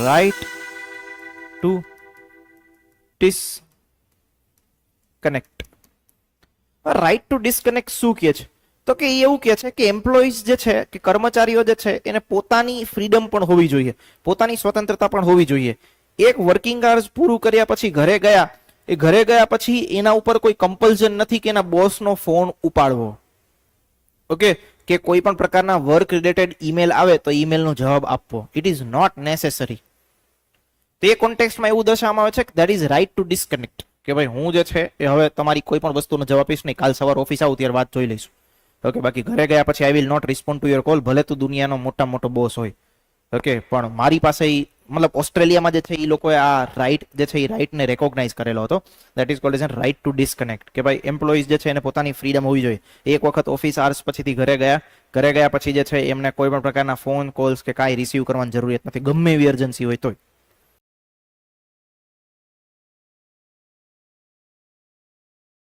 Right to disconnect. Right to disconnect શું કહે છે? તો કે એ એવું કહે છે કે એમ્પ્લોઈઝ જે છે કે કર્મચારીઓ જે છે એને પોતાની ફ્રીડમ પણ હોવી જોઈએ, પોતાની સ્વતંત્રતા પણ હોવી જોઈએ. એક વર્કિંગ આવર્સ પૂરું કર્યા પછી ઘરે ગયા, એ ઘરે ગયા પછી એના ઉપર કોઈ કમ્પલ્ઝન નથી કે એના બોસનો ફોન ઉપાડવો. ઓકે, કે કોઈ પણ પ્રકારના વર્ક રિલેટેડ ઈમેલ આવે તો ઈમેલનો જવાબ આપવો. It is not necessary. તે કોન્ટેક્સ્ટમાં એવું દર્શાવવામાં આવે છે કે that is right to disconnect, કે ભાઈ હું જે છે એ હવે તમારી કોઈ પણ વસ્તુનો જવાબ આપીશ નહીં, કાલ સવાર ઓફિસ આવું ત્યારે વાત જોઈ લઈશું. ઓકે, બાકી ઘરે ગયા પછી I will not respond to your call, ભલે તું દુનિયાનો મોટા મોટો બોસ હોય. ઓકે, પણ મારી પાસે મતલબ ઓસ્ટ્રેલિયામાં જે છે એ લોકોએ આ રાઈટ જે છે એ રાઈટને રેકોગ્નાઇઝ કરેલો હતો. That is called as right to disconnect, કે ભાઈ એમ્પ્લોઈઝ જે છે એને પોતાની ફ્રીડમ હોવી જોઈએ. એક વખત ઓફિસ આર્સ પછીથી ઘરે ગયા પછી જે છે એમને કોઈ પણ પ્રકારના ફોન કોલ્સ કે કાંઈ રિસીવ કરવાની જરૂરિયાત નથી, ગમે એવી અર્જન્સી હોય તોય.